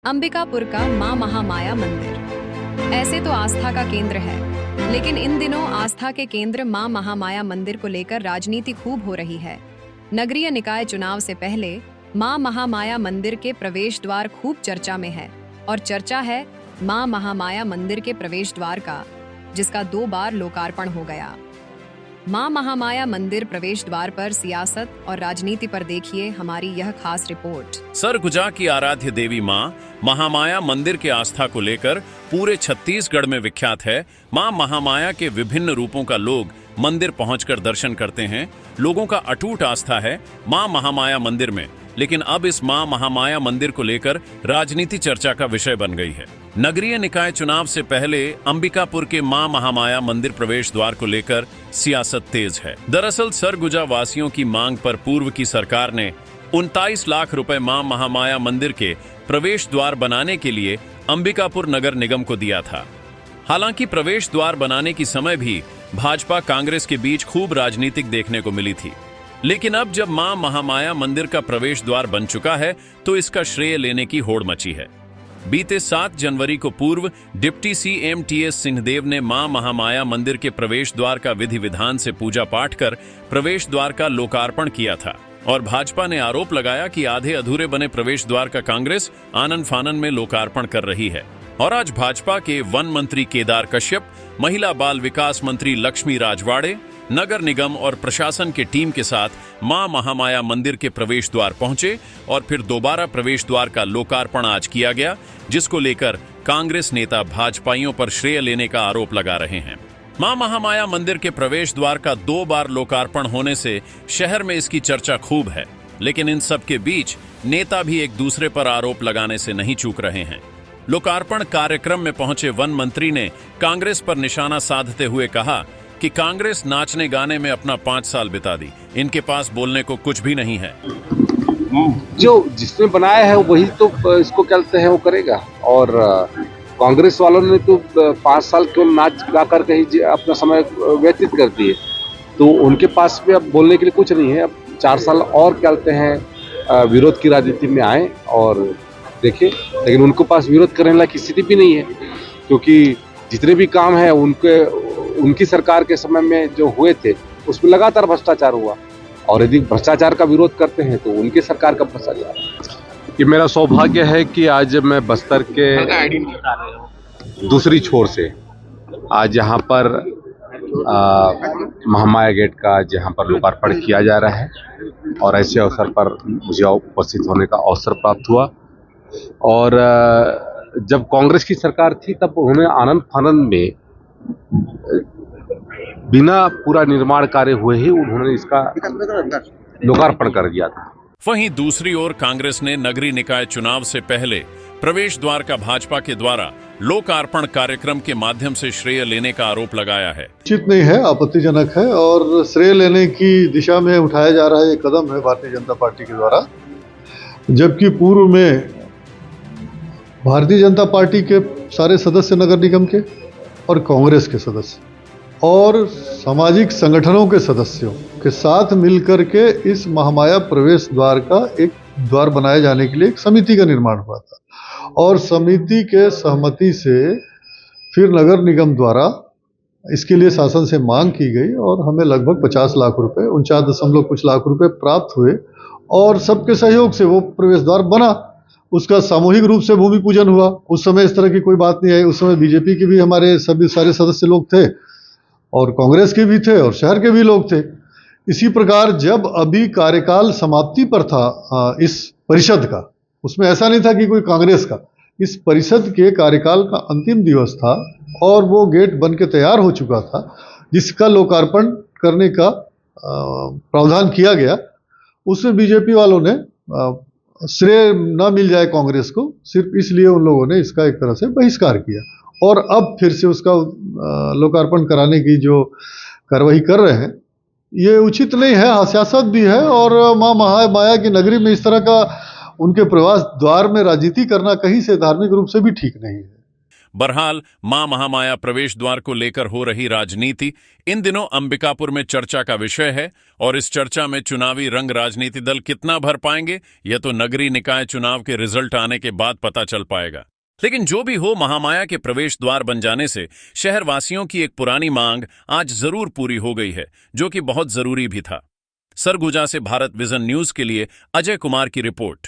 अंबिकापुर का मां महामाया मंदिर ऐसे तो आस्था का केंद्र है, लेकिन इन दिनों आस्था के केंद्र मां महामाया मंदिर को लेकर राजनीति खूब हो रही है। नगरीय निकाय चुनाव से पहले मां महामाया मंदिर के प्रवेश द्वार खूब चर्चा में है और चर्चा है मां महामाया मंदिर के प्रवेश द्वार का, जिसका 2 बार लोकार्पण हो गया। मां महामाया मंदिर प्रवेश द्वार पर सियासत और राजनीति पर देखिए हमारी यह खास रिपोर्ट। सरगुजा की आराध्य देवी मां महामाया मंदिर के आस्था को लेकर पूरे छत्तीसगढ़ में विख्यात है। मां महामाया के विभिन्न रूपों का लोग मंदिर पहुंचकर दर्शन करते हैं। लोगों का अटूट आस्था है मां महामाया मंदिर में, लेकिन अब इस मां महामाया मंदिर को लेकर राजनीति चर्चा का विषय बन गई है। नगरीय निकाय चुनाव से पहले अंबिकापुर के मां महामाया मंदिर प्रवेश द्वार को लेकर सियासत तेज है। दरअसल सरगुजा वासियों की मांग पर पूर्व की सरकार ने 39 लाख रुपए मां महामाया मंदिर के प्रवेश द्वार बनाने के लिए अंबिकापुर नगर निगम को दिया था। हालांकि प्रवेश द्वार बनाने की समय भी भाजपा कांग्रेस के बीच खूब राजनीतिक देखने को मिली थी, लेकिन अब जब मां महामाया मंदिर का प्रवेश द्वार बन चुका है तो इसका श्रेय लेने की होड़ मची है। बीते 7 जनवरी को पूर्व डिप्टी सीएम टीएस सिंहदेव ने मां महामाया मंदिर के प्रवेश द्वार का विधि विधान से पूजा पाठ कर प्रवेश द्वार का लोकार्पण किया था और भाजपा ने आरोप लगाया कि आधे अधूरे बने प्रवेश द्वार का कांग्रेस आनन फानन में लोकार्पण कर रही है। और आज भाजपा के वन मंत्री केदार कश्यप, महिला बाल विकास मंत्री लक्ष्मी राजवाड़े, नगर निगम और प्रशासन के टीम के साथ मां महामाया मंदिर के प्रवेश द्वार पहुंचे और फिर दोबारा प्रवेश द्वार का लोकार्पण आज किया गया, जिसको लेकर कांग्रेस नेता भाजपाइयों पर श्रेय लेने का आरोप लगा रहे हैं। मां महामाया मंदिर के प्रवेश द्वार का 2 बार लोकार्पण होने से शहर में इसकी चर्चा खूब है, लेकिन इन सब के बीच नेता भी एक दूसरे पर आरोप लगाने से नहीं चूक रहे हैं। लोकार्पण कार्यक्रम में पहुंचे वन मंत्री ने कांग्रेस पर निशाना साधते हुए कहा कि कांग्रेस नाचने गाने में अपना 5 साल बिता दी, इनके पास बोलने को कुछ भी नहीं है। जो जिसने बनाया है वही तो इसको कहते हैं वो करेगा, और कांग्रेस वालों ने तो 5 साल केवल नाच गा कर कहीं अपना समय व्यतीत कर दिए, तो उनके पास भी अब बोलने के लिए कुछ नहीं है। अब 4 साल और कहते हैं विरोध की राजनीति में आए और देखें, लेकिन उनके पास विरोध करने लायक स्थिति भी नहीं है, क्योंकि जितने भी काम है उनकी सरकार के समय में जो हुए थे उसमें लगातार भ्रष्टाचार हुआ, और यदि भ्रष्टाचार का विरोध करते हैं तो उनकी सरकार का भ्रष्टाचार। ये मेरा सौभाग्य है कि आज मैं बस्तर के दूसरी छोर से आज यहाँ पर महामाया गेट का जहाँ पर लोकार्पण किया जा रहा है, और ऐसे अवसर पर मुझे उपस्थित होने का अवसर प्राप्त हुआ। और जब कांग्रेस की सरकार थी तब उन्होंने आनन फानन में बिना पूरा निर्माण कार्य हुए ही उन्होंने इसका लोकार्पण कर दिया था। वहीं दूसरी ओर कांग्रेस ने नगरीय निकाय चुनाव से पहले प्रवेश द्वार का भाजपा के द्वारा लोकार्पण कार्यक्रम के माध्यम से श्रेय लेने का आरोप लगाया है। उचित नहीं है, आपत्तिजनक है, और श्रेय लेने की दिशा में उठाया जा रहा है कदम है भारतीय जनता पार्टी के द्वारा, जबकि पूर्व में भारतीय जनता पार्टी के सारे सदस्य नगर निगम के और कांग्रेस के सदस्य और सामाजिक संगठनों के सदस्यों के साथ मिलकर के इस महामाया प्रवेश द्वार का एक द्वार बनाए जाने के लिए एक समिति का निर्माण हुआ था, और समिति के सहमति से फिर नगर निगम द्वारा इसके लिए शासन से मांग की गई और हमें लगभग 50 लाख रुपए 49 कुछ लाख रुपए प्राप्त हुए, और सबके सहयोग से वो प्रवेश द्वार बना। उसका सामूहिक रूप से भूमि पूजन हुआ। उस समय इस तरह की कोई बात नहीं आई। उस समय बीजेपी के भी हमारे सभी सारे सदस्य लोग थे और कांग्रेस के भी थे और शहर के भी लोग थे। इसी प्रकार जब अभी कार्यकाल समाप्ति पर था इस परिषद का, उसमें ऐसा नहीं था कि कोई कांग्रेस का, इस परिषद के कार्यकाल का अंतिम दिवस था और वो गेट बन के तैयार हो चुका था, जिसका लोकार्पण करने का प्रावधान किया गया। उसमें बीजेपी वालों ने श्रेय न मिल जाए कांग्रेस को, सिर्फ इसलिए उन लोगों ने इसका एक तरह से बहिष्कार किया, और अब फिर से उसका लोकार्पण कराने की जो कार्रवाई कर रहे हैं ये उचित नहीं है, हास्यास्पद भी है, और मां महामाया की नगरी में इस तरह का उनके प्रवास द्वार में राजनीति करना कहीं से धार्मिक रूप से भी ठीक नहीं है। बहरहाल मां महामाया प्रवेश द्वार को लेकर हो रही राजनीति इन दिनों अंबिकापुर में चर्चा का विषय है और इस चर्चा में चुनावी रंग राजनीति दल कितना भर पाएंगे यह तो नगरीय निकाय चुनाव के रिजल्ट आने के बाद पता चल पाएगा। लेकिन जो भी हो, महामाया के प्रवेश द्वार बन जाने से शहरवासियों की एक पुरानी मांग आज जरूर पूरी हो गई है, जो कि बहुत जरूरी भी था। सरगुजा से भारत विजन न्यूज के लिए अजय कुमार की रिपोर्ट।